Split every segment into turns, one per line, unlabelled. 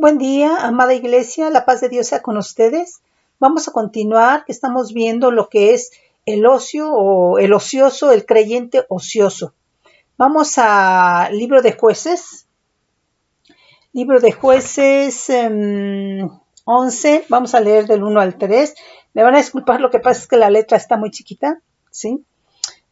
Buen día, amada iglesia, la paz de Dios sea con ustedes. Vamos a continuar, que estamos viendo lo que es el ocio o el ocioso, el creyente ocioso. Vamos a libro de jueces 11, vamos a leer del 1 al 3. Me van a disculpar, lo que pasa es que la letra está muy chiquita, ¿sí?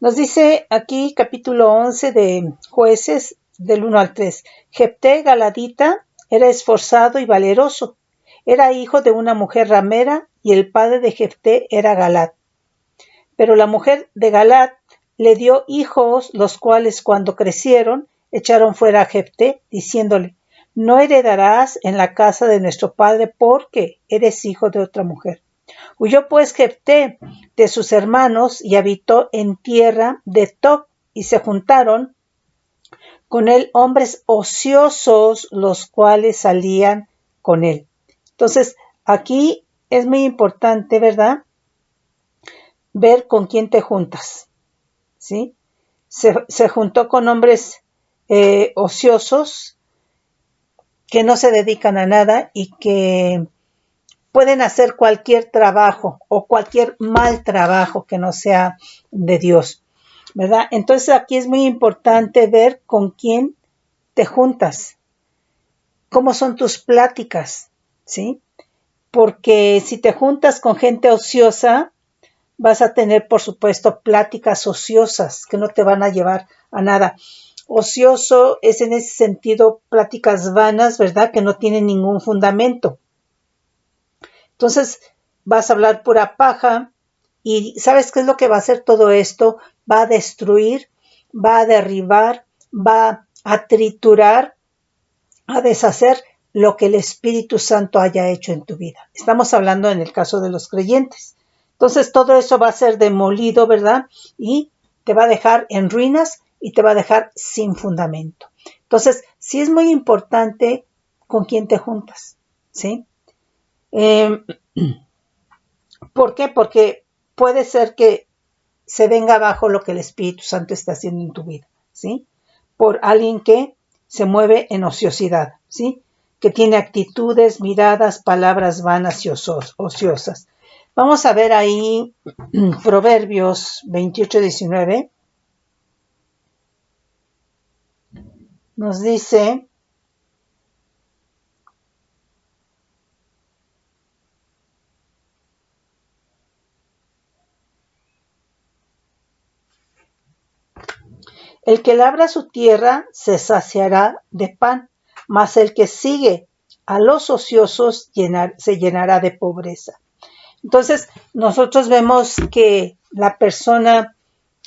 Nos dice aquí capítulo 11 de jueces del 1 al 3. Jefté Galadita era esforzado y valeroso. Era hijo de una mujer ramera y el padre de Jefté era Galad. Pero la mujer de Galad le dio hijos, los cuales cuando crecieron echaron fuera a Jefté, diciéndole: no heredarás en la casa de nuestro padre porque eres hijo de otra mujer. Huyó pues Jefté de sus hermanos y habitó en tierra de Tob, y se juntaron con él hombres ociosos, los cuales salían con él. Entonces, aquí es muy importante, ¿verdad? Ver con quién te juntas, ¿sí? Se juntó con hombres ociosos que no se dedican a nada y que pueden hacer cualquier trabajo o cualquier mal trabajo que no sea de Dios, ¿verdad? Entonces aquí es muy importante ver con quién te juntas, cómo son tus pláticas, ¿sí? Porque si te juntas con gente ociosa, vas a tener, por supuesto, pláticas ociosas que no te van a llevar a nada. Ocioso es en ese sentido pláticas vanas, ¿verdad? Que no tienen ningún fundamento. Entonces vas a hablar pura paja y ¿sabes qué es lo que va a hacer todo esto? Va a destruir, va a derribar, va a triturar, a deshacer lo que el Espíritu Santo haya hecho en tu vida. Estamos hablando en el caso de los creyentes. Entonces todo eso va a ser demolido, ¿verdad? Y te va a dejar en ruinas y te va a dejar sin fundamento. Entonces, sí es muy importante con quién te juntas, ¿sí? ¿Por qué? Porque puede ser que se venga abajo lo que el Espíritu Santo está haciendo en tu vida, ¿sí? Por alguien que se mueve en ociosidad, ¿sí? Que tiene actitudes, miradas, palabras vanas y ociosas. Vamos a ver ahí Proverbios 28:19. Nos dice: el que labra su tierra se saciará de pan, mas el que sigue a los ociosos se llenará de pobreza. Entonces, nosotros vemos que la persona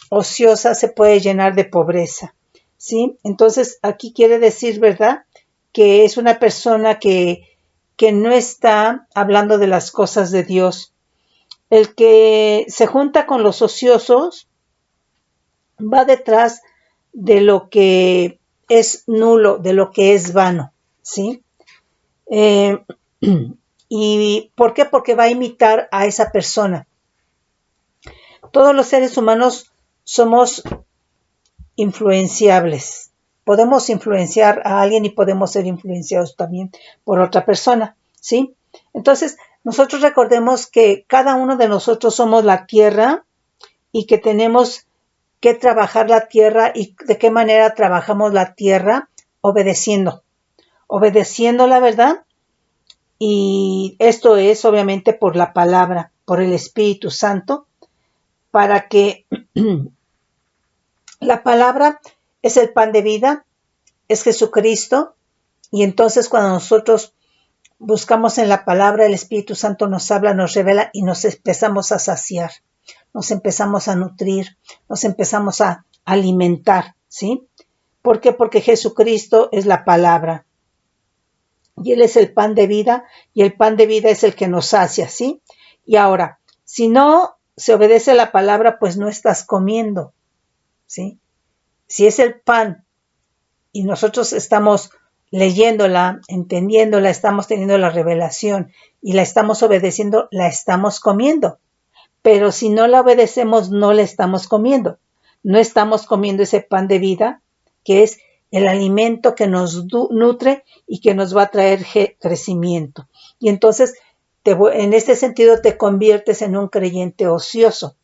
ociosa se puede llenar de pobreza, ¿sí? Entonces, aquí quiere decir, ¿verdad?, que es una persona que no está hablando de las cosas de Dios. El que se junta con los ociosos va detrás de lo que es nulo, de lo que es vano, ¿sí? ¿Y por qué? Porque va a imitar a esa persona. Todos los seres humanos somos influenciables. Podemos influenciar a alguien y podemos ser influenciados también por otra persona, ¿sí? Entonces, nosotros recordemos que cada uno de nosotros somos la tierra y que tenemos que trabajar la tierra. ¿Y de qué manera trabajamos la tierra? Obedeciendo la verdad. Y esto es obviamente por la palabra, por el Espíritu Santo, para que la palabra es el pan de vida, es Jesucristo, y entonces cuando nosotros buscamos en la palabra, el Espíritu Santo nos habla, nos revela y nos empezamos a saciar, nos empezamos a nutrir, nos empezamos a alimentar, ¿sí? ¿Por qué? Porque Jesucristo es la palabra y Él es el pan de vida, y el pan de vida es el que nos sacia, ¿sí? Y ahora, si no se obedece la palabra, pues no estás comiendo, ¿sí? Si es el pan y nosotros estamos leyéndola, entendiéndola, estamos teniendo la revelación y la estamos obedeciendo, la estamos comiendo. Pero si no la obedecemos, no la estamos comiendo. No estamos comiendo ese pan de vida, que es el alimento que nos nutre y que nos va a traer crecimiento. Y entonces, en este sentido, te conviertes en un creyente ocioso.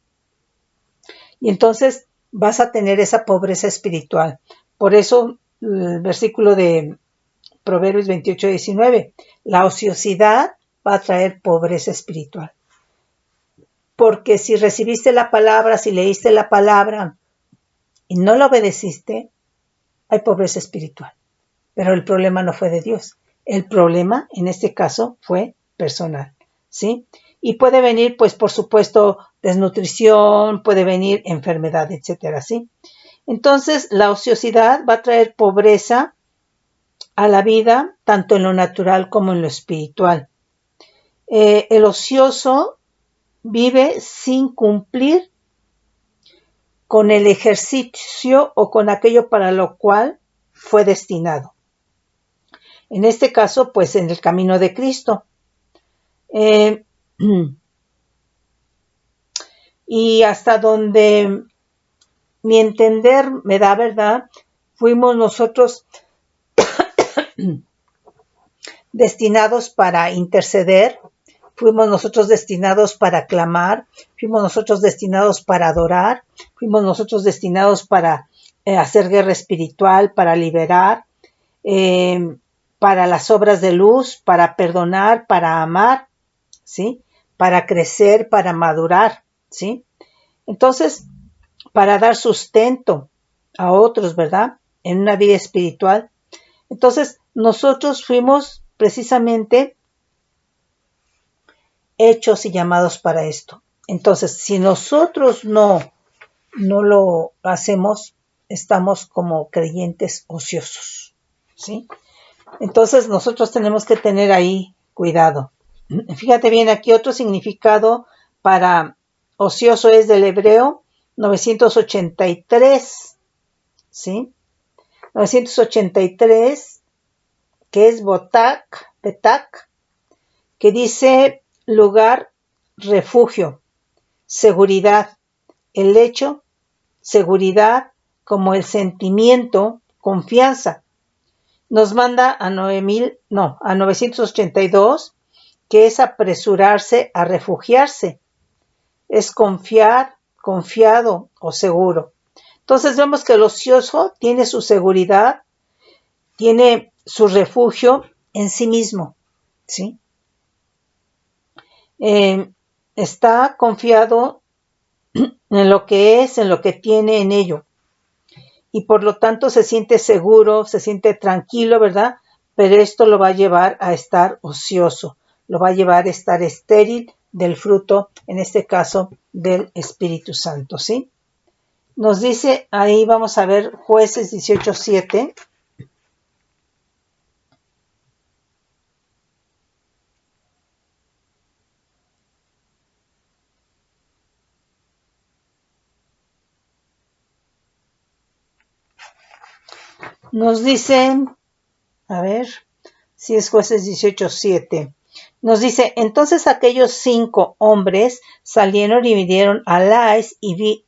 Y entonces vas a tener esa pobreza espiritual. Por eso, el versículo de Proverbios 28:19, la ociosidad va a traer pobreza espiritual. Porque si recibiste la palabra, si leíste la palabra y no la obedeciste, hay pobreza espiritual. Pero el problema no fue de Dios. El problema, en este caso, fue personal, ¿sí? Y puede venir, pues, por supuesto, desnutrición, puede venir enfermedad, etcétera, ¿sí? Entonces, la ociosidad va a traer pobreza a la vida, tanto en lo natural como en lo espiritual. El ocioso vive sin cumplir con el ejercicio o con aquello para lo cual fue destinado. En este caso, pues en el camino de Cristo. Y hasta donde mi entender me da, ¿verdad? Fuimos nosotros destinados para interceder, fuimos nosotros destinados para clamar, fuimos nosotros destinados para adorar, fuimos nosotros destinados para hacer guerra espiritual, para liberar, para las obras de luz, para perdonar, para amar, ¿sí? Para crecer, para madurar, ¿sí? Entonces, para dar sustento a otros, ¿verdad? En una vida espiritual. Entonces, nosotros fuimos precisamente hechos y llamados para esto. Entonces, si nosotros no lo hacemos, estamos como creyentes ociosos, ¿sí? Entonces, nosotros tenemos que tener ahí cuidado. Fíjate bien, aquí otro significado para ocioso es del hebreo 983, ¿sí? 983, que es betak, que dice lugar, refugio, seguridad, el hecho, seguridad, como el sentimiento, confianza. Nos manda a 982, que es apresurarse a refugiarse, es confiar, confiado o seguro. Entonces vemos que el ocioso tiene su seguridad, tiene su refugio en sí mismo, ¿sí? Está confiado en lo que es, en lo que tiene en ello. Y por lo tanto se siente seguro, se siente tranquilo, ¿verdad? Pero esto lo va a llevar a estar ocioso, lo va a llevar a estar estéril del fruto, en este caso, del Espíritu Santo, ¿sí? Nos dice, ahí vamos a ver Jueces 18:7. Nos dicen, a ver, si es Jueces 18:7. Nos dice, entonces aquellos 5 hombres salieron y vinieron a Lais y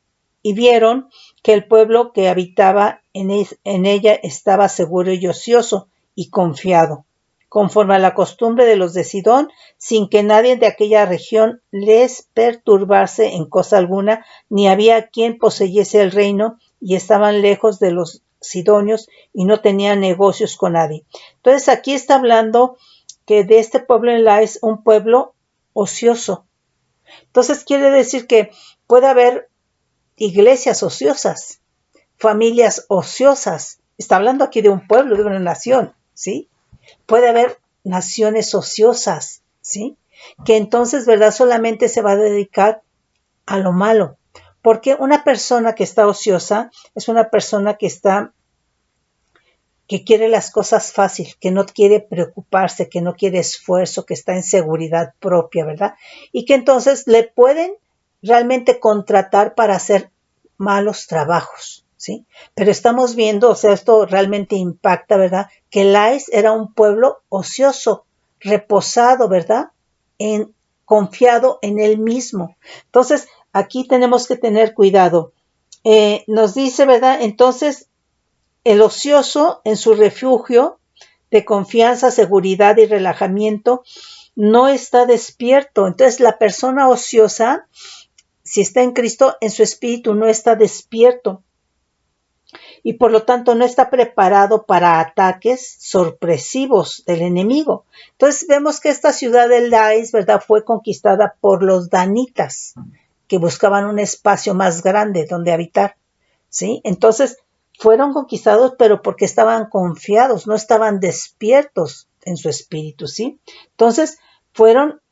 vieron que el pueblo que habitaba en ella estaba seguro y ocioso y confiado, conforme a la costumbre de los de Sidón, sin que nadie de aquella región les perturbase en cosa alguna, ni había quien poseyese el reino, y estaban lejos de los sidonios y no tenían negocios con nadie. Entonces aquí está hablando que de este pueblo en la es un pueblo ocioso. Entonces quiere decir que puede haber iglesias ociosas, familias ociosas. Está hablando aquí de un pueblo, de una nación, ¿sí? Puede haber naciones ociosas, ¿sí? Que entonces, ¿verdad? Solamente se va a dedicar a lo malo. Porque una persona que está ociosa es una persona que quiere las cosas fácil, que no quiere preocuparse, que no quiere esfuerzo, que está en seguridad propia, ¿verdad? Y que entonces le pueden realmente contratar para hacer malos trabajos, ¿sí? Pero estamos viendo, o sea, esto realmente impacta, ¿verdad? Que Lais era un pueblo ocioso, reposado, ¿verdad? Confiado en él mismo. Entonces, aquí tenemos que tener cuidado. Nos dice, ¿verdad? Entonces, El ocioso en su refugio de confianza, seguridad y relajamiento no está despierto. Entonces la persona ociosa, si está en Cristo, en su espíritu no está despierto y por lo tanto no está preparado para ataques sorpresivos del enemigo. Entonces vemos que esta ciudad de Lais, ¿verdad?, fue conquistada por los danitas, que buscaban un espacio más grande donde habitar, ¿sí? Entonces fueron conquistados, pero porque estaban confiados, no estaban despiertos en su espíritu, ¿sí? Entonces fueron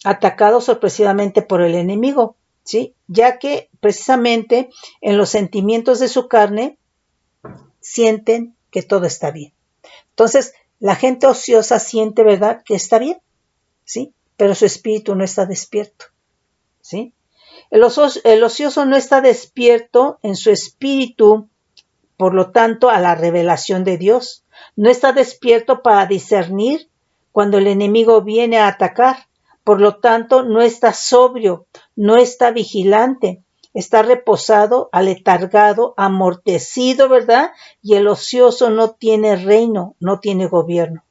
atacados sorpresivamente por el enemigo, ¿sí? Ya que precisamente en los sentimientos de su carne sienten que todo está bien. Entonces, la gente ociosa siente, ¿verdad?, que está bien, ¿sí? Pero su espíritu no está despierto, ¿sí? El ocioso no está despierto en su espíritu, por lo tanto, a la revelación de Dios. No está despierto para discernir cuando el enemigo viene a atacar. Por lo tanto, no está sobrio, no está vigilante, está reposado, aletargado, amortecido, ¿verdad? Y el ocioso no tiene reino, no tiene gobierno.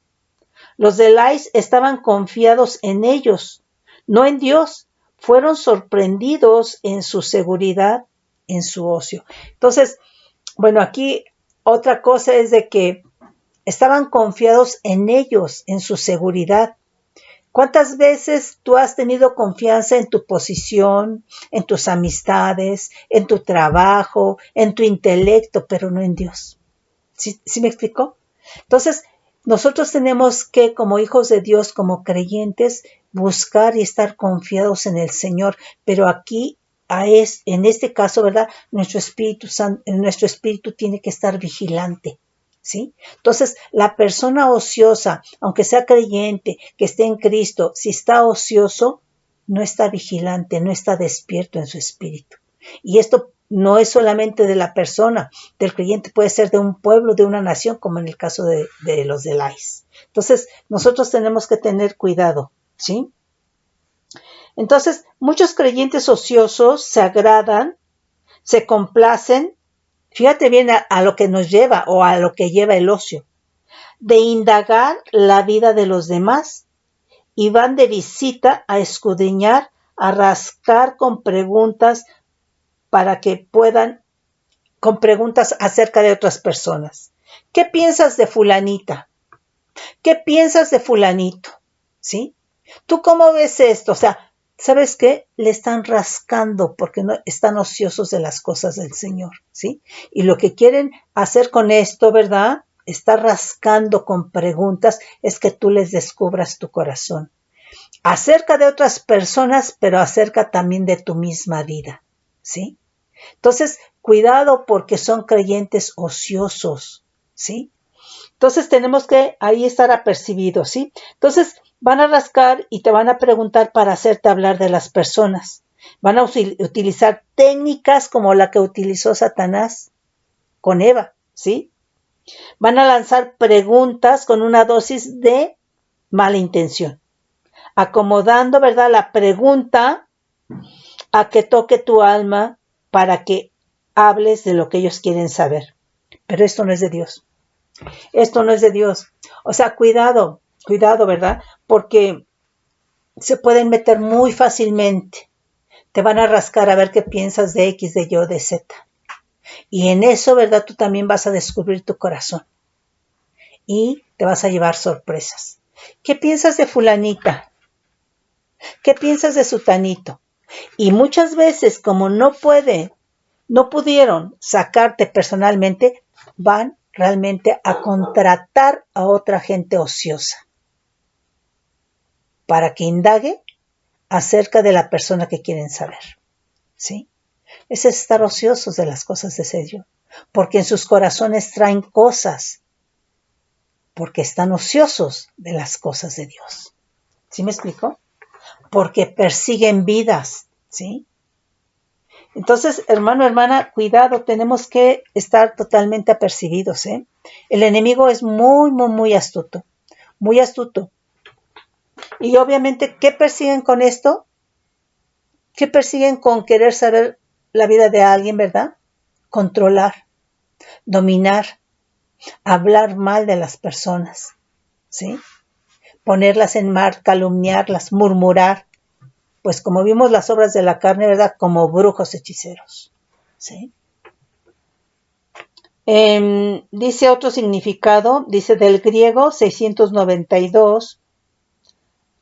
Los de Lais estaban confiados en ellos, no en Dios. Fueron sorprendidos en su seguridad, en su ocio. Entonces, bueno, aquí otra cosa es de que estaban confiados en ellos, en su seguridad. ¿Cuántas veces tú has tenido confianza en tu posición, en tus amistades, en tu trabajo, en tu intelecto, pero no en Dios? ¿Sí me explicó? Entonces, nosotros tenemos que, como hijos de Dios, como creyentes, buscar y estar confiados en el Señor, pero aquí, en este caso, ¿verdad?, nuestro espíritu tiene que estar vigilante, ¿sí? Entonces, la persona ociosa, aunque sea creyente, que esté en Cristo, si está ocioso, no está vigilante, no está despierto en su espíritu. Y esto no es solamente de la persona, del creyente, puede ser de un pueblo, de una nación, como en el caso de los de Lais. Entonces, nosotros tenemos que tener cuidado, ¿sí? Entonces, muchos creyentes ociosos se agradan, se complacen, fíjate bien a lo que nos lleva o a lo que lleva el ocio, de indagar la vida de los demás y van de visita a escudriñar, a rascar con preguntas para que puedan, con preguntas acerca de otras personas. ¿Qué piensas de fulanita? ¿Qué piensas de fulanito? ¿Sí? ¿Tú cómo ves esto? O sea, ¿sabes qué? Le están rascando porque no están ociosos de las cosas del Señor, ¿sí? Y lo que quieren hacer con esto, ¿verdad?, está rascando con preguntas, es que tú les descubras tu corazón. Acerca de otras personas, pero acerca también de tu misma vida, ¿sí? Entonces, cuidado porque son creyentes ociosos, ¿sí? Entonces tenemos que ahí estar apercibidos, ¿sí? Entonces van a rascar y te van a preguntar para hacerte hablar de las personas. Van a utilizar técnicas como la que utilizó Satanás con Eva, ¿sí? Van a lanzar preguntas con una dosis de mala intención, acomodando, ¿verdad?, la pregunta a que toque tu alma para que hables de lo que ellos quieren saber. Pero esto no es de Dios. Esto no es de Dios. O sea, cuidado, ¿verdad? Porque se pueden meter muy fácilmente. Te van a rascar a ver qué piensas de X, de Y o de Z. Y en eso, ¿verdad?, tú también vas a descubrir tu corazón. Y te vas a llevar sorpresas. ¿Qué piensas de fulanita? ¿Qué piensas de sutanito? Y muchas veces, como no pudieron sacarte personalmente, van realmente a contratar a otra gente ociosa para que indague acerca de la persona que quieren saber, ¿sí? Es estar ociosos de las cosas de Dios, porque en sus corazones traen cosas, porque están ociosos de las cosas de Dios. ¿Sí me explico? Porque persiguen vidas, ¿sí? Entonces, hermano, hermana, cuidado, tenemos que estar totalmente apercibidos, ¿eh? El enemigo es muy, muy, muy astuto, muy astuto. Y obviamente, ¿qué persiguen con esto? ¿Qué persiguen con querer saber la vida de alguien, verdad? Controlar, dominar, hablar mal de las personas, ¿sí? Ponerlas en mal, calumniarlas, murmurar, pues como vimos las obras de la carne, ¿verdad? Como brujos hechiceros, ¿sí? Dice otro significado, dice del griego 692,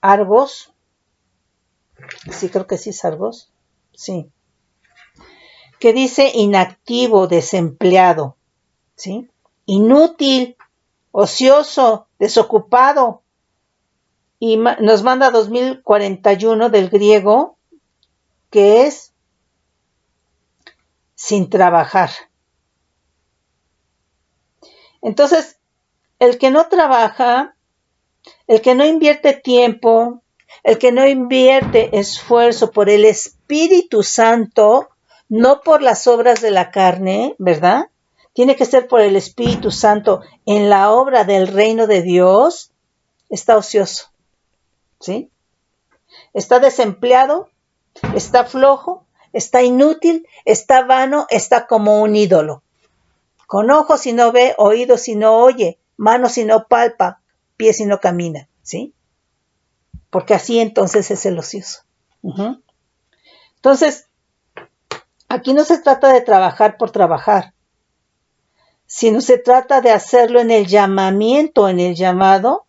Argos, sí creo que sí es Argos, sí, que dice inactivo, desempleado, ¿sí? Inútil, ocioso, desocupado, y nos manda 2041 del griego, que es sin trabajar. Entonces, el que no trabaja, el que no invierte tiempo, el que no invierte esfuerzo por el Espíritu Santo, no por las obras de la carne, ¿verdad? Tiene que ser por el Espíritu Santo en la obra del reino de Dios, está ocioso, ¿sí? Está desempleado, está flojo, está inútil, está vano, está como un ídolo. Con ojos si no ve, oídos si no oye, manos si no palpa, pies si no camina, ¿sí? Porque así entonces es el ocioso. Entonces, aquí no se trata de trabajar por trabajar, sino se trata de hacerlo en el llamamiento, en el llamado,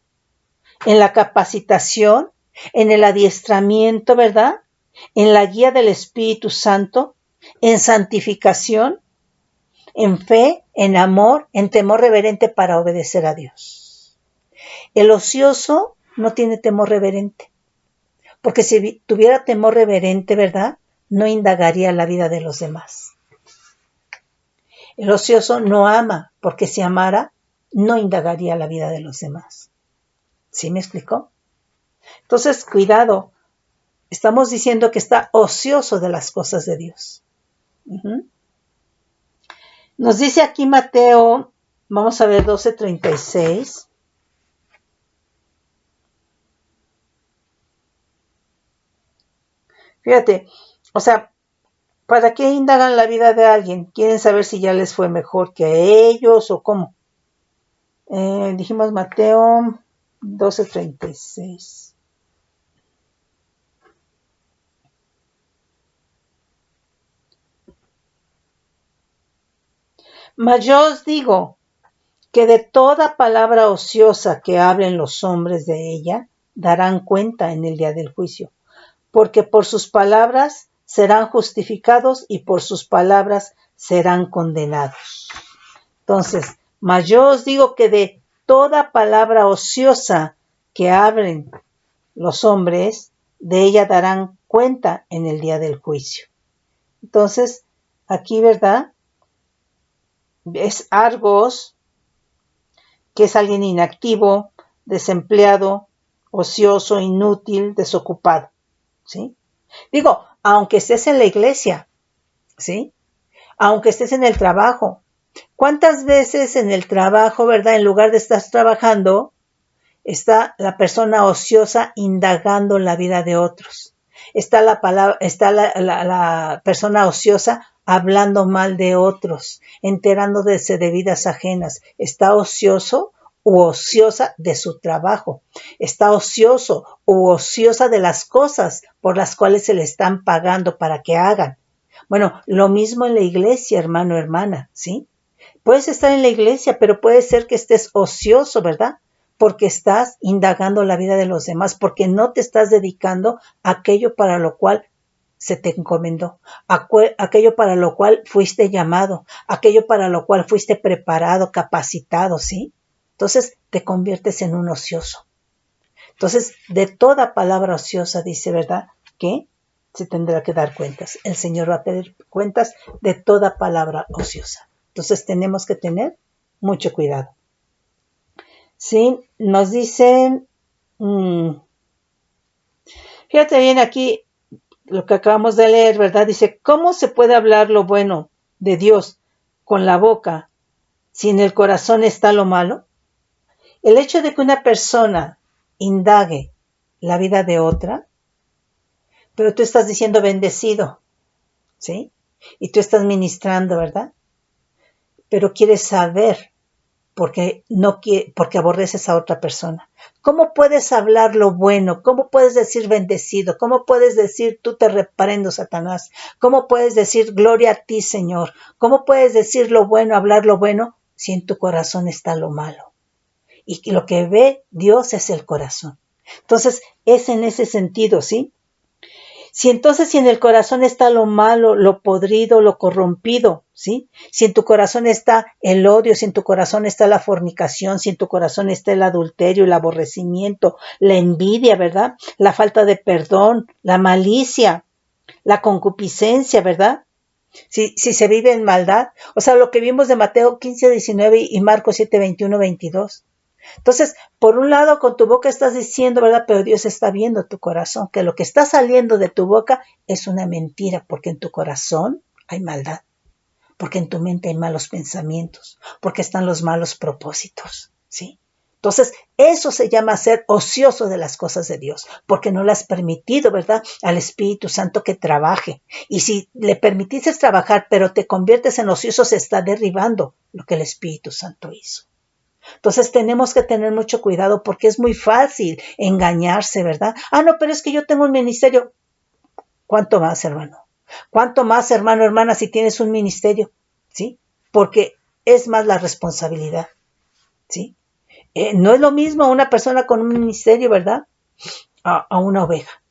en la capacitación, en el adiestramiento, ¿verdad? En la guía del Espíritu Santo, en santificación, en fe, en amor, en temor reverente para obedecer a Dios. El ocioso no tiene temor reverente, porque si tuviera temor reverente, ¿verdad? No indagaría la vida de los demás. El ocioso no ama, porque si amara, no indagaría la vida de los demás. ¿Sí me explicó? Entonces, cuidado, estamos diciendo que está ocioso de las cosas de Dios. Nos dice aquí Mateo, vamos a ver 12:36. Fíjate, o sea, ¿para qué indagan la vida de alguien? ¿Quieren saber si ya les fue mejor que a ellos o cómo? Dijimos Mateo 12:36. Mas yo os digo que de toda palabra ociosa que hablen los hombres de ella, darán cuenta en el día del juicio, porque por sus palabras serán justificados y por sus palabras serán condenados. Entonces, mas yo os digo que de toda palabra ociosa que hablen los hombres, de ella darán cuenta en el día del juicio. Entonces, aquí, ¿verdad? Es Argos, que es alguien inactivo, desempleado, ocioso, inútil, desocupado, ¿sí? Digo, aunque estés en la iglesia, ¿sí? Aunque estés en el trabajo. ¿Cuántas veces en el trabajo, verdad, en lugar de estar trabajando, está la persona ociosa indagando la vida de otros? Está la persona ociosa hablando mal de otros, enterándose de vidas ajenas. Está ocioso u ociosa de su trabajo. Está ocioso u ociosa de las cosas por las cuales se le están pagando para que hagan. Bueno, lo mismo en la iglesia, hermano, hermana, ¿sí? Puedes estar en la iglesia, pero puede ser que estés ocioso, ¿verdad? Porque estás indagando la vida de los demás, porque no te estás dedicando a aquello para lo cual se te encomendó, aquello para lo cual fuiste llamado, aquello para lo cual fuiste preparado, capacitado, ¿sí? Entonces te conviertes en un ocioso. Entonces, de toda palabra ociosa dice, ¿verdad? Que se tendrá que dar cuentas. El Señor va a pedir cuentas de toda palabra ociosa. Entonces tenemos que tener mucho cuidado. Sí, nos dicen, fíjate bien aquí lo que acabamos de leer, ¿verdad? Dice, ¿cómo se puede hablar lo bueno de Dios con la boca si en el corazón está lo malo? El hecho de que una persona indague la vida de otra, pero tú estás diciendo bendecido, ¿sí? Y tú estás ministrando, ¿verdad? Pero quieres saber porque aborreces a otra persona. ¿Cómo puedes hablar lo bueno? ¿Cómo puedes decir bendecido? ¿Cómo puedes decir tú te reprendo, Satanás? ¿Cómo puedes decir gloria a ti, Señor? ¿Cómo puedes decir lo bueno, hablar lo bueno, si en tu corazón está lo malo? Y lo que ve Dios es el corazón. Entonces, es en ese sentido, ¿sí? Si en el corazón está lo malo, lo podrido, lo corrompido, ¿sí? Si en tu corazón está el odio, si en tu corazón está la fornicación, si en tu corazón está el adulterio, el aborrecimiento, la envidia, ¿verdad? La falta de perdón, la malicia, la concupiscencia, ¿verdad? Si se vive en maldad. O sea, lo que vimos de Mateo 15, 19 y Marcos 7, 21, 22. Entonces, por un lado, con tu boca estás diciendo, ¿verdad? Pero Dios está viendo tu corazón, que lo que está saliendo de tu boca es una mentira, porque en tu corazón hay maldad, porque en tu mente hay malos pensamientos, porque están los malos propósitos, ¿sí? Entonces, eso se llama ser ocioso de las cosas de Dios, porque no le has permitido, ¿verdad?, al Espíritu Santo que trabaje. Y si le permitiste trabajar, pero te conviertes en ocioso, se está derribando lo que el Espíritu Santo hizo. Entonces tenemos que tener mucho cuidado porque es muy fácil engañarse, ¿verdad? No, pero es que yo tengo un ministerio. ¿Cuánto más, hermano? ¿Cuánto más, hermano, hermana, si tienes un ministerio? ¿Sí? Porque es más la responsabilidad, ¿sí? No es lo mismo una persona con un ministerio, ¿verdad? A una oveja.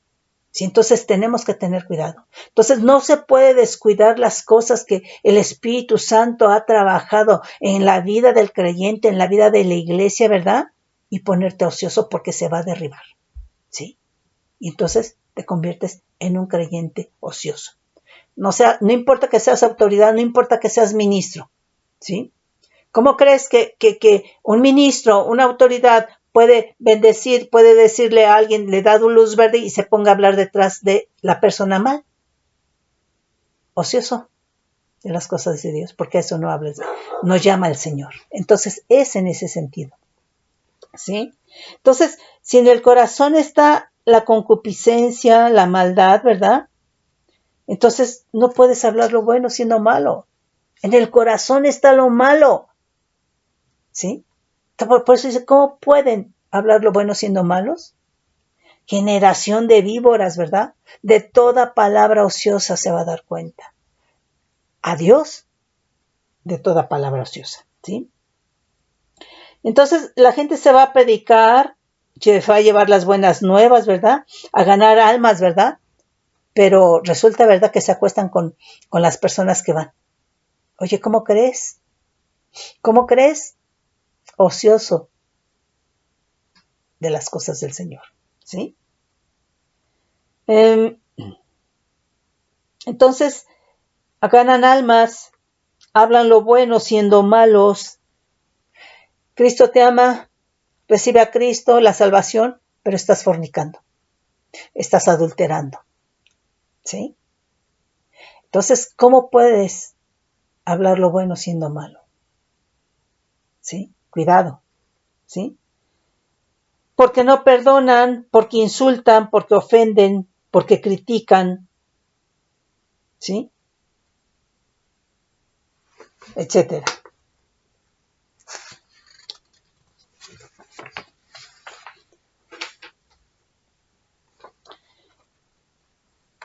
¿Sí? Entonces tenemos que tener cuidado. Entonces no se puede descuidar las cosas que el Espíritu Santo ha trabajado en la vida del creyente, en la vida de la iglesia, ¿verdad? Y ponerte ocioso porque se va a derribar, ¿sí? Y entonces te conviertes en un creyente ocioso. No importa que seas autoridad, no importa que seas ministro, ¿sí? ¿Cómo crees que un ministro, una autoridad puede bendecir, puede decirle a alguien, le da luz verde y se ponga a hablar detrás de la persona mal? Ocioso de las cosas de Dios, porque eso no llama al Señor. Entonces es en ese sentido, ¿sí? Entonces, si en el corazón está la concupiscencia, la maldad, ¿verdad? Entonces no puedes hablar lo bueno siendo malo. En el corazón está lo malo, ¿sí? Por eso dice, ¿cómo pueden hablar lo bueno siendo malos? Generación de víboras, ¿verdad? De toda palabra ociosa se va a dar cuenta. A Dios, de toda palabra ociosa, ¿sí? Entonces, la gente se va a predicar, se va a llevar las buenas nuevas, ¿verdad? A ganar almas, ¿verdad? Pero resulta, ¿verdad?, que se acuestan con las personas que van. Oye, ¿cómo crees? ¿Cómo crees? Ocioso de las cosas del Señor, ¿sí? Entonces, ganan almas, hablan lo bueno siendo malos. Cristo te ama, recibe a Cristo, la salvación, pero estás fornicando, estás adulterando, ¿sí? Entonces, ¿cómo puedes hablar lo bueno siendo malo? ¿Sí? Cuidado, ¿sí? Porque no perdonan, porque insultan, porque ofenden, porque critican, ¿sí? Etcétera.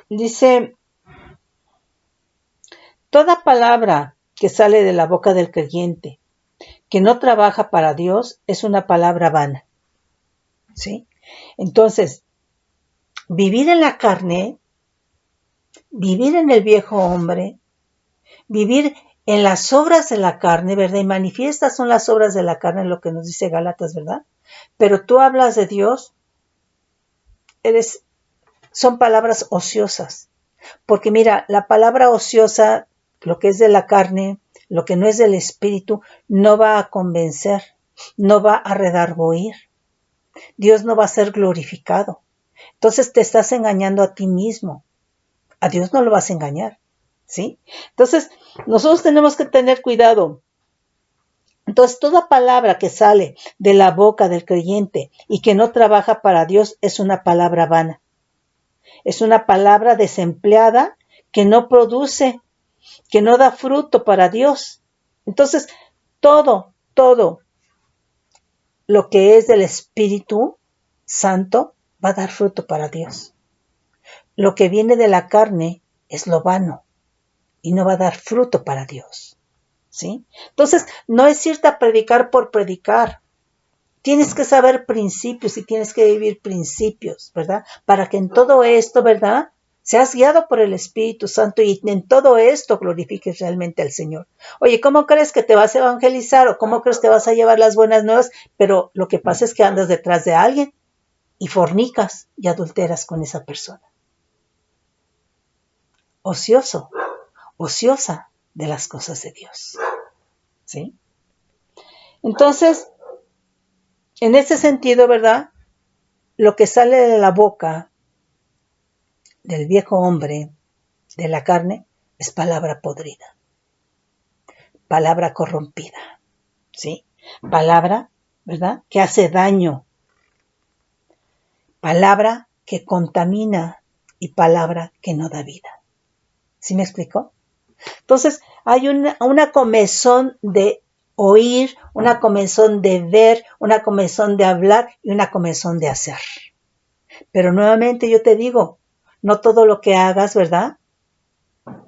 Dice, toda palabra que sale de la boca del creyente que no trabaja para Dios es una palabra vana, ¿sí? Entonces, vivir en la carne, vivir en el viejo hombre, vivir en las obras de la carne, ¿verdad? Y manifiestas son las obras de la carne, lo que nos dice Gálatas, ¿verdad? Pero tú hablas de Dios, son palabras ociosas. Porque mira, la palabra ociosa, lo que es de la carne, lo que no es del espíritu, no va a convencer, no va a redarguir. Dios no va a ser glorificado. Entonces te estás engañando a ti mismo. A Dios no lo vas a engañar, ¿sí? Entonces, nosotros tenemos que tener cuidado. Entonces, toda palabra que sale de la boca del creyente y que no trabaja para Dios es una palabra vana. Es una palabra desempleada que no produce, que no da fruto para Dios. Entonces, todo lo que es del Espíritu Santo va a dar fruto para Dios. Lo que viene de la carne es lo vano y no va a dar fruto para Dios. ¿Sí? Entonces, no es irte a predicar por predicar. Tienes que saber principios y tienes que vivir principios, ¿verdad? Para que en todo esto, ¿verdad? Seas guiado por el Espíritu Santo y en todo esto glorifiques realmente al Señor. Oye, ¿cómo crees que te vas a evangelizar o cómo crees que vas a llevar las buenas nuevas? Pero lo que pasa es que andas detrás de alguien y fornicas y adulteras con esa persona. Ocioso, ociosa de las cosas de Dios. ¿Sí? Entonces, en ese sentido, ¿verdad? Lo que sale de la boca del viejo hombre, de la carne, es palabra podrida, palabra corrompida, ¿sí? Palabra, ¿verdad? Que hace daño, palabra que contamina y palabra que no da vida. ¿Sí me explico? Entonces, hay una comezón de oír, una comezón de ver, una comezón de hablar y una comezón de hacer. Pero nuevamente yo te digo, no todo lo que hagas, ¿verdad?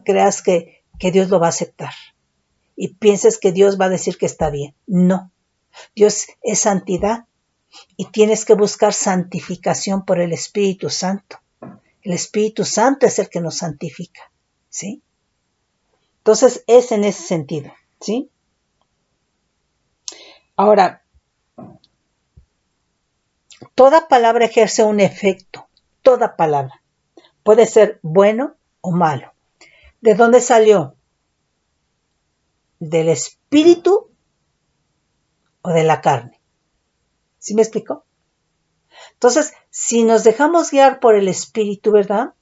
Creas que Dios lo va a aceptar y pienses que Dios va a decir que está bien. No, Dios es santidad y tienes que buscar santificación por el Espíritu Santo. El Espíritu Santo es el que nos santifica, ¿sí? Entonces es en ese sentido, ¿sí? Ahora, toda palabra ejerce un efecto, toda palabra. Puede ser bueno o malo. ¿De dónde salió? ¿Del espíritu o de la carne? ¿Sí me explico? Entonces, si nos dejamos guiar por el espíritu, ¿verdad?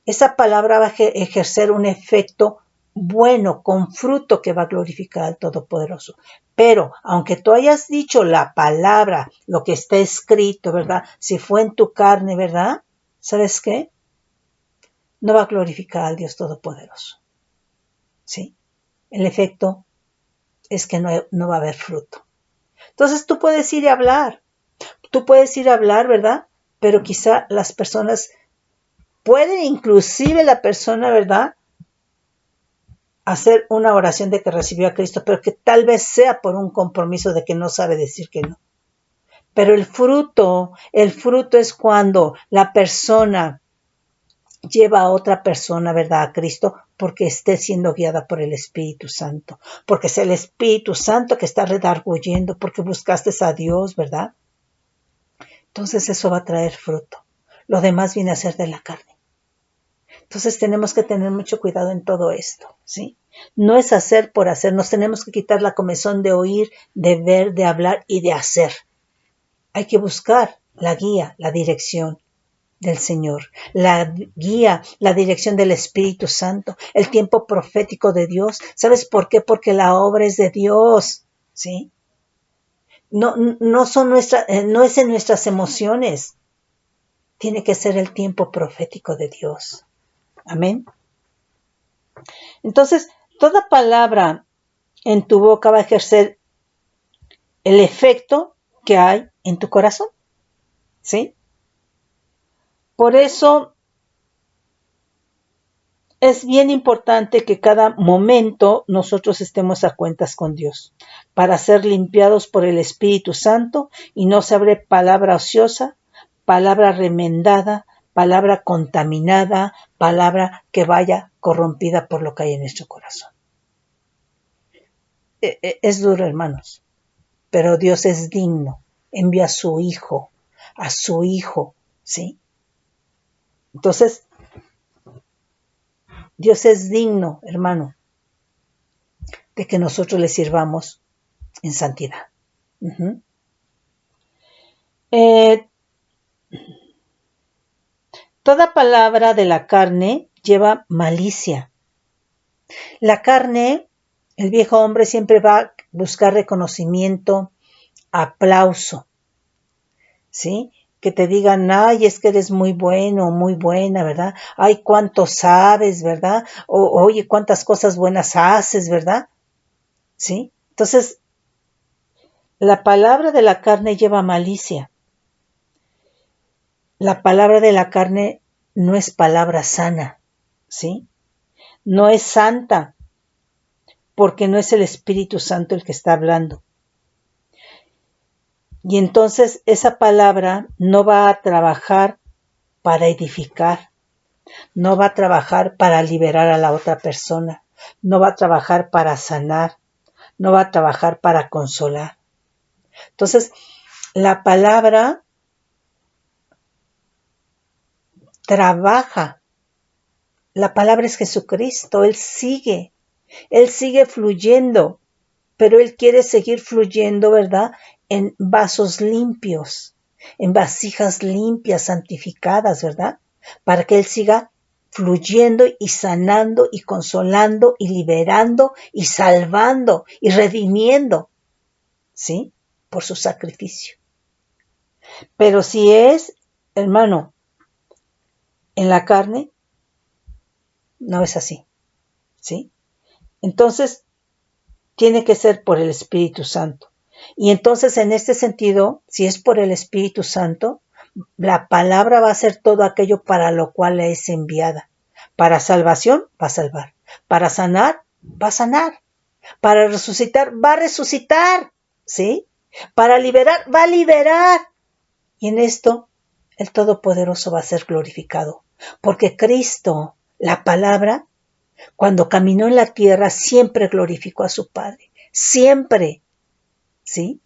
Esa palabra va a ejercer un efecto bueno, con fruto que va a glorificar al Todopoderoso. Pero, aunque tú hayas dicho la palabra, lo que está escrito, ¿verdad? Si fue en tu carne, ¿verdad? ¿Sabes qué? No va a glorificar al Dios Todopoderoso. ¿Sí? El efecto es que no va a haber fruto. Entonces tú puedes ir a hablar, ¿verdad? Pero quizá las personas, puede inclusive la persona, ¿verdad? Hacer una oración de que recibió a Cristo, pero que tal vez sea por un compromiso de que no sabe decir que no. Pero el fruto es cuando la persona lleva a otra persona, ¿verdad?, a Cristo, porque esté siendo guiada por el Espíritu Santo, porque es el Espíritu Santo que está redarguyendo, porque buscaste a Dios, ¿verdad? Entonces eso va a traer fruto. Lo demás viene a ser de la carne. Entonces tenemos que tener mucho cuidado en todo esto, ¿sí? No es hacer por hacer, nos tenemos que quitar la comezón de oír, de ver, de hablar y de hacer. Hay que buscar la guía, la dirección del Señor, la guía, la dirección del Espíritu Santo, el tiempo profético de Dios. ¿Sabes por qué? Porque la obra es de Dios, ¿sí? No es en nuestras emociones. Tiene que ser el tiempo profético de Dios. Amén. Entonces, toda palabra en tu boca va a ejercer el efecto que hay en tu corazón, ¿sí? Por eso es bien importante que cada momento nosotros estemos a cuentas con Dios para ser limpiados por el Espíritu Santo y no se hable palabra ociosa, palabra remendada, palabra contaminada, palabra que vaya corrompida por lo que hay en nuestro corazón. Es duro, hermanos, pero Dios es digno. Envía a su Hijo, ¿sí? Entonces, Dios es digno, hermano, de que nosotros le sirvamos en santidad. Uh-huh. Toda palabra de la carne lleva malicia. La carne, el viejo hombre siempre va a buscar reconocimiento, aplauso, ¿sí? Que te digan, ay, es que eres muy bueno, muy buena, ¿verdad? Ay, cuánto sabes, ¿verdad? Oye, cuántas cosas buenas haces, ¿verdad? ¿Sí? Entonces, La palabra de la carne lleva malicia. La palabra de la carne no es palabra sana, ¿sí? No es santa, porque no es el Espíritu Santo el que está hablando. Y entonces esa palabra no va a trabajar para edificar, no va a trabajar para liberar a la otra persona, no va a trabajar para sanar, no va a trabajar para consolar. Entonces, la palabra trabaja. La palabra es Jesucristo, Él sigue fluyendo, pero Él quiere seguir fluyendo, ¿verdad? En vasos limpios, en vasijas limpias, santificadas, ¿verdad? Para que Él siga fluyendo y sanando y consolando y liberando y salvando y redimiendo, ¿sí? Por su sacrificio. Pero si es, hermano, en la carne, no es así, ¿sí? Entonces, tiene que ser por el Espíritu Santo. Y entonces, en este sentido, si es por el Espíritu Santo, la palabra va a ser todo aquello para lo cual es enviada. Para salvación, va a salvar. Para sanar, va a sanar. Para resucitar, va a resucitar. ¿Sí? Para liberar, va a liberar. Y en esto, el Todopoderoso va a ser glorificado. Porque Cristo, la palabra, cuando caminó en la tierra, siempre glorificó a su Padre. Siempre. ¿Sí?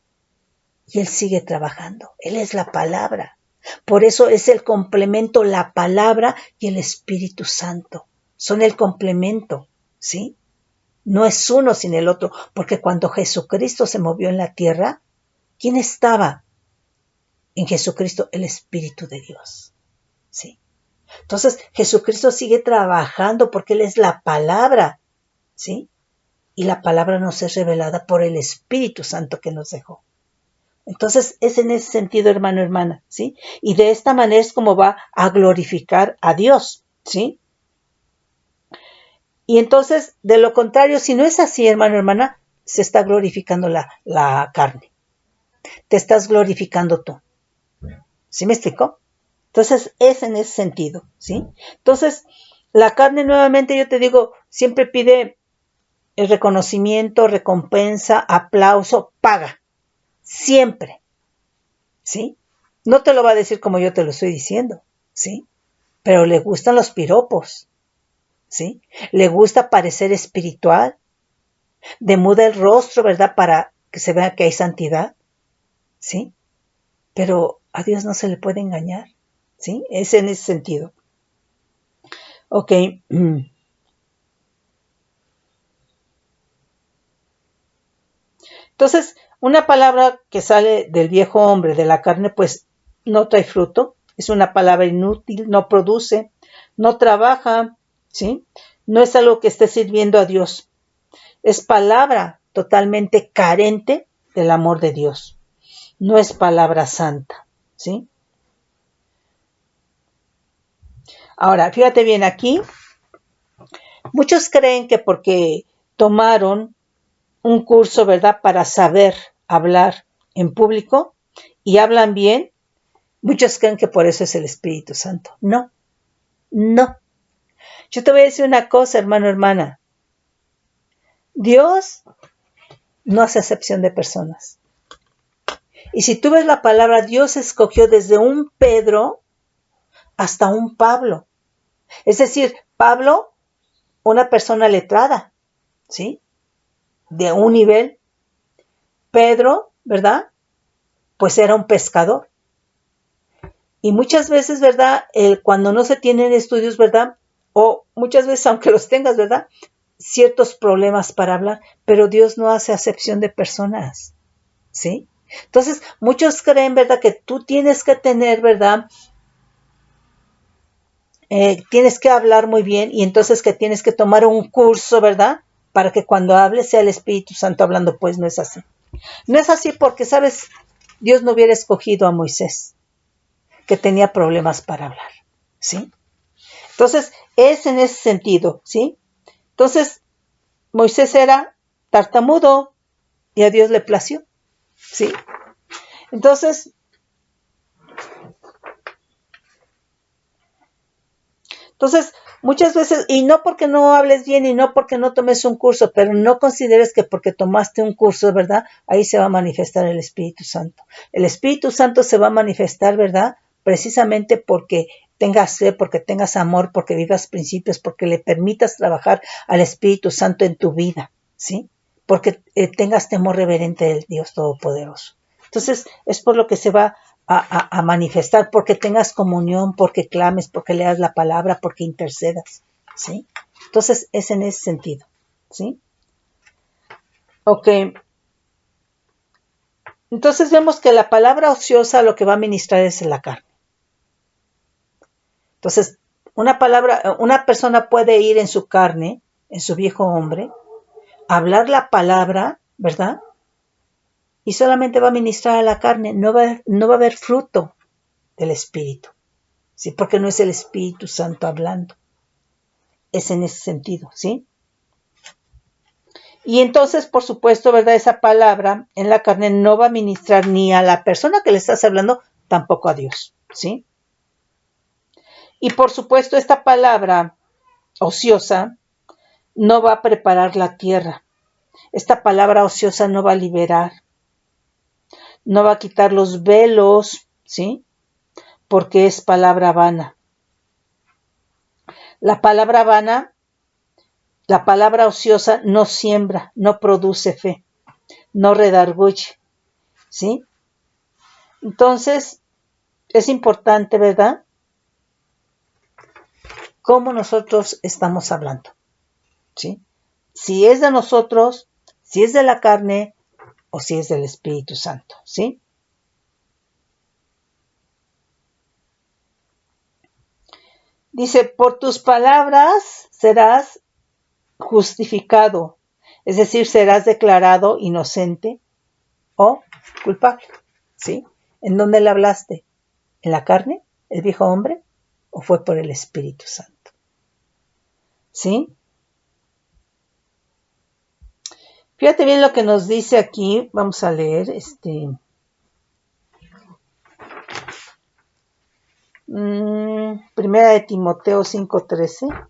Y Él sigue trabajando. Él es la palabra. Por eso es el complemento, la palabra y el Espíritu Santo. Son el complemento. ¿Sí? No es uno sin el otro. Porque cuando Jesucristo se movió en la tierra, ¿quién estaba en Jesucristo? El Espíritu de Dios. ¿Sí? Entonces, Jesucristo sigue trabajando porque Él es la palabra. ¿Sí? Y la palabra nos es revelada por el Espíritu Santo que nos dejó. Entonces, es en ese sentido, hermano, hermana, ¿sí? Y de esta manera es como va a glorificar a Dios, ¿sí? Y entonces, de lo contrario, si no es así, hermano, hermana, se está glorificando la carne. Te estás glorificando tú. ¿Sí me explico? Entonces, es en ese sentido, ¿sí? Entonces, la carne, nuevamente, yo te digo, siempre pide el reconocimiento, recompensa, aplauso, paga. Siempre, ¿sí? No te lo va a decir como yo te lo estoy diciendo, ¿sí? Pero le gustan los piropos, ¿sí? Le gusta parecer espiritual, demuda el rostro, ¿verdad? Para que se vea que hay santidad, ¿sí? Pero a Dios no se le puede engañar, ¿sí? Es en ese sentido. Ok. Entonces, una palabra que sale del viejo hombre, de la carne, pues no trae fruto, es una palabra inútil, no produce, no trabaja, ¿sí? No es algo que esté sirviendo a Dios. Es palabra totalmente carente del amor de Dios. No es palabra santa, ¿sí? Ahora, fíjate bien aquí, muchos creen que porque tomaron un curso, ¿verdad?, para saber hablar en público y hablan bien, muchos creen que por eso es el Espíritu Santo. No, no. Yo te voy a decir una cosa, hermano, hermana. Dios no hace excepción de personas. Y si tú ves la palabra, Dios escogió desde un Pedro hasta un Pablo. Es decir, Pablo, una persona letrada, ¿sí? De un nivel. Pedro, ¿verdad? Pues era un pescador. Y muchas veces, ¿verdad? Cuando no se tienen estudios, ¿verdad? O muchas veces, aunque los tengas, ¿verdad? Ciertos problemas para hablar, pero Dios no hace acepción de personas, ¿sí? Entonces, muchos creen, ¿verdad? Que tú tienes que tener, ¿verdad? Tienes que hablar muy bien y entonces que tienes que tomar un curso, ¿verdad? Para que cuando hables sea el Espíritu Santo hablando, pues no es así. No es así porque, ¿sabes? Dios no hubiera escogido a Moisés, que tenía problemas para hablar, ¿sí? Entonces, es en ese sentido, ¿sí? Entonces, Moisés era tartamudo y a Dios le plació, ¿sí? Entonces, muchas veces, y no porque no hables bien y no porque no tomes un curso, pero no consideres que porque tomaste un curso, ¿verdad? Ahí se va a manifestar el Espíritu Santo. El Espíritu Santo se va a manifestar, ¿verdad? Precisamente porque tengas fe, porque tengas amor, porque vivas principios, porque le permitas trabajar al Espíritu Santo en tu vida, ¿sí? Porque tengas temor reverente del Dios Todopoderoso. Entonces, es por lo que se va a manifestar, porque tengas comunión, porque clames, porque leas la palabra, porque intercedas, ¿sí? Entonces, es en ese sentido, ¿sí? Ok. Entonces vemos que la palabra ociosa lo que va a ministrar es la carne. Entonces, una persona puede ir en su carne, en su viejo hombre, hablar la palabra, ¿verdad? Y solamente va a ministrar a la carne, no va a haber fruto del Espíritu, ¿sí? Porque no es el Espíritu Santo hablando. Es en ese sentido, ¿sí? Y entonces, por supuesto, ¿verdad? Esa palabra en la carne no va a ministrar ni a la persona que le estás hablando, tampoco a Dios, ¿sí? Y por supuesto, esta palabra ociosa no va a preparar la tierra. Esta palabra ociosa no va a liberar, no va a quitar los velos, ¿sí? Porque es palabra vana. La palabra vana, la palabra ociosa no siembra, no produce fe, no redarguye, ¿sí? Entonces, es importante, ¿verdad? Cómo nosotros estamos hablando, ¿sí? Si es de nosotros, si es de la carne o si es del Espíritu Santo, ¿sí? Dice, por tus palabras serás justificado, es decir, serás declarado inocente o culpable, ¿sí? ¿En dónde le hablaste? ¿En la carne, el viejo hombre, o fue por el Espíritu Santo? ¿Sí? Fíjate bien lo que nos dice aquí, vamos a leer, Primera de Timoteo 5:13.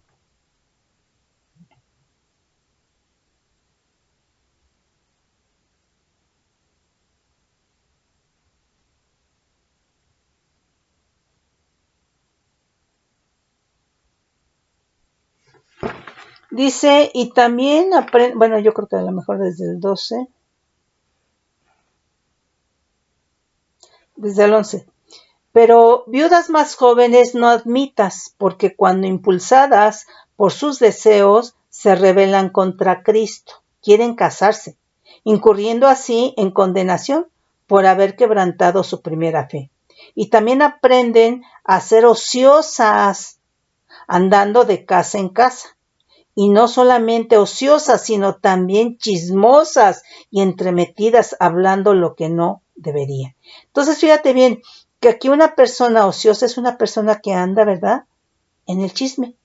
Dice, y también aprende, bueno, yo creo que a lo mejor desde el 12, desde el 11. Pero viudas más jóvenes no admitas, porque cuando impulsadas por sus deseos se rebelan contra Cristo, quieren casarse, incurriendo así en condenación por haber quebrantado su primera fe. Y también aprenden a ser ociosas, andando de casa en casa. Y no solamente ociosas, sino también chismosas y entremetidas, hablando lo que no debería. Entonces, fíjate bien, que aquí una persona ociosa es una persona que anda, ¿verdad?, en el chisme,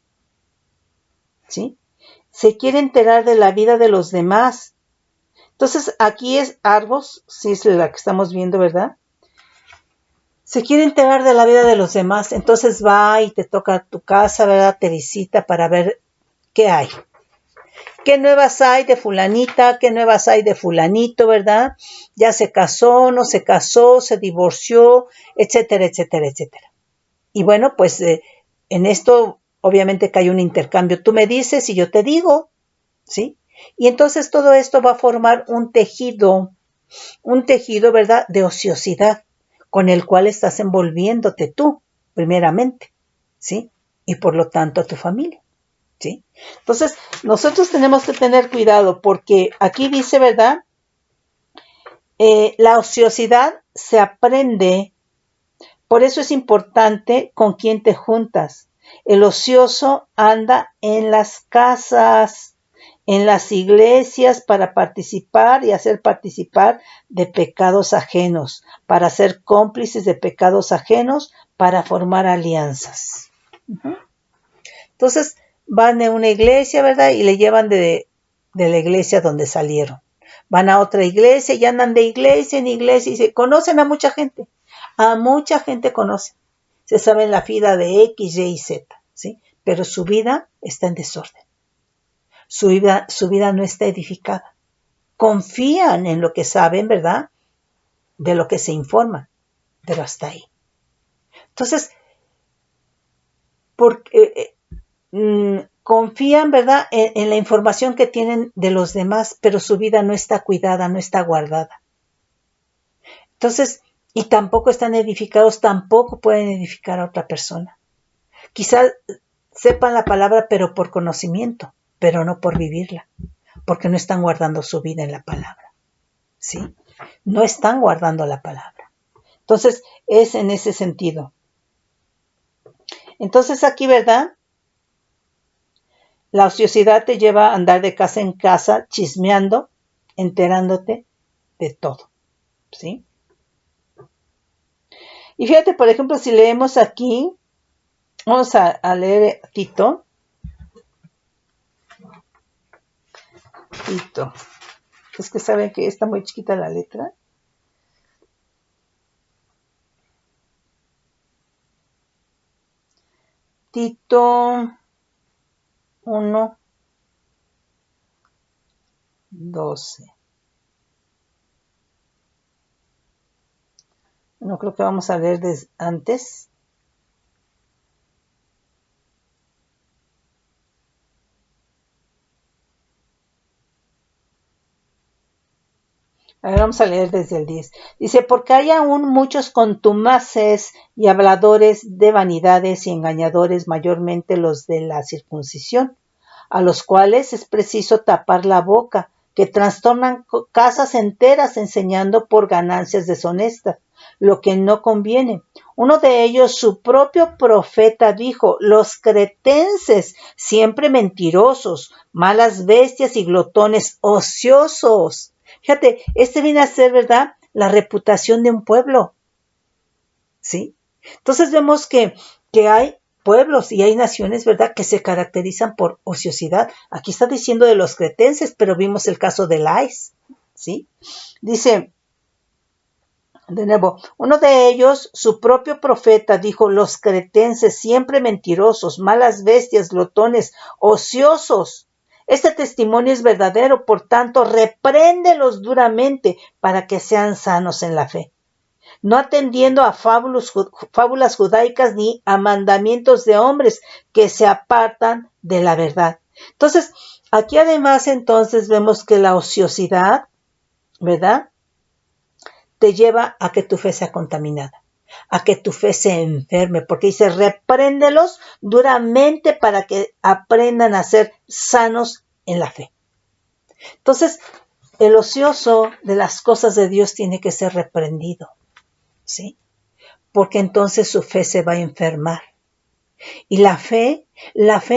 ¿sí? Se quiere enterar de la vida de los demás. Entonces, aquí es Argos, sí es la que estamos viendo, ¿verdad? Se quiere enterar de la vida de los demás, entonces va y te toca tu casa, ¿verdad? Te visita para ver qué hay. ¿Qué nuevas hay de fulanita? ¿Qué nuevas hay de fulanito, verdad? Ya se casó, no se casó, se divorció, etcétera, etcétera, etcétera. Y bueno, pues en esto obviamente que hay un intercambio. Tú me dices y yo te digo, ¿sí? Y entonces todo esto va a formar un tejido, ¿verdad?, de ociosidad, con el cual estás envolviéndote tú, primeramente, ¿sí? Y por lo tanto a tu familia. ¿Sí? Entonces, nosotros tenemos que tener cuidado porque aquí dice, ¿verdad? La ociosidad se aprende, por eso es importante con quién te juntas. El ocioso anda en las casas, en las iglesias para participar y hacer participar de pecados ajenos, para ser cómplices de pecados ajenos, para formar alianzas. Entonces, van a una iglesia, ¿verdad? Y le llevan de la iglesia donde salieron. van a otra iglesia y andan de iglesia en iglesia y se conocen a mucha gente conocen, se saben la vida de X, Y y Z, ¿sí? Pero su vida está en desorden, su vida no está edificada, confían en lo que saben, ¿verdad? De lo que se informan, pero hasta ahí. Entonces, porque confían, ¿verdad?, en la información que tienen de los demás, pero su vida no está cuidada, no está guardada. Entonces, y tampoco están edificados, tampoco pueden edificar a otra persona. Quizás sepan la palabra, pero por conocimiento, pero no por vivirla, porque no están guardando su vida en la palabra, ¿sí? No están guardando la palabra. Entonces, es en ese sentido. Entonces aquí, ¿verdad? La ociosidad te lleva a andar de casa en casa, chismeando, enterándote de todo, ¿sí? Y fíjate, por ejemplo, si leemos aquí, vamos a leer Tito. Es que saben que está muy chiquita la letra. Tito 1, 12. No creo que vamos a leer desde antes. A ver, vamos a leer desde el 10. Dice, porque hay aún muchos contumaces y habladores de vanidades y engañadores, mayormente los de la circuncisión, a los cuales es preciso tapar la boca, que trastornan casas enteras enseñando por ganancias deshonestas, lo que no conviene. Uno de ellos, su propio profeta, dijo, los cretenses, siempre mentirosos, malas bestias y glotones, ociosos. Fíjate, este viene a ser, ¿verdad?, la reputación de un pueblo, ¿sí? Entonces vemos que hay pueblos y hay naciones, ¿verdad?, que se caracterizan por ociosidad. Aquí está diciendo de los cretenses, pero vimos el caso de Lais, ¿sí? Dice, de nuevo, uno de ellos, su propio profeta, dijo, los cretenses, siempre mentirosos, malas bestias, glotones, ociosos. Este testimonio es verdadero, por tanto, repréndelos duramente para que sean sanos en la fe, no atendiendo a fábulas judaicas ni a mandamientos de hombres que se apartan de la verdad. Entonces, aquí además entonces vemos que la ociosidad, ¿verdad?, te lleva a que tu fe sea contaminada, a que tu fe se enferme, porque dice, repréndelos duramente para que aprendan a ser sanos en la fe. Entonces, el ocioso de las cosas de Dios tiene que ser reprendido, ¿sí? Porque entonces su fe se va a enfermar. Y la fe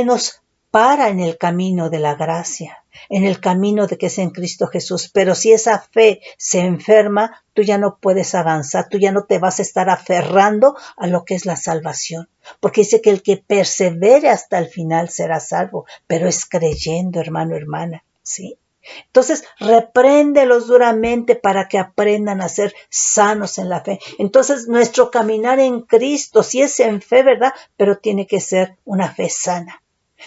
nos para en el camino de la gracia, en el camino de que es en Cristo Jesús. Pero si esa fe se enferma, tú ya no puedes avanzar, tú ya no te vas a estar aferrando a lo que es la salvación. Porque dice que el que persevere hasta el final será salvo, pero es creyendo, hermano, hermana, ¿sí? Entonces, repréndelos duramente para que aprendan a ser sanos en la fe. Entonces, nuestro caminar en Cristo, sí es en fe, ¿verdad?, pero tiene que ser una fe sana.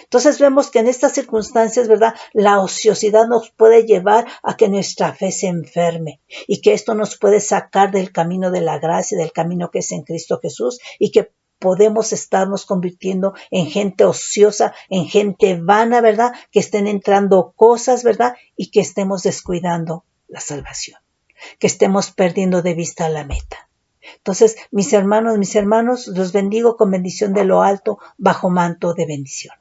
Entonces vemos que en estas circunstancias, ¿verdad?, la ociosidad nos puede llevar a que nuestra fe se enferme y que esto nos puede sacar del camino de la gracia, del camino que es en Cristo Jesús, y que podemos estarnos convirtiendo en gente ociosa, en gente vana, ¿verdad?, que estén entrando cosas, ¿verdad?, y que estemos descuidando la salvación, que estemos perdiendo de vista la meta. Entonces, mis hermanos, los bendigo con bendición de lo alto, bajo manto de bendición.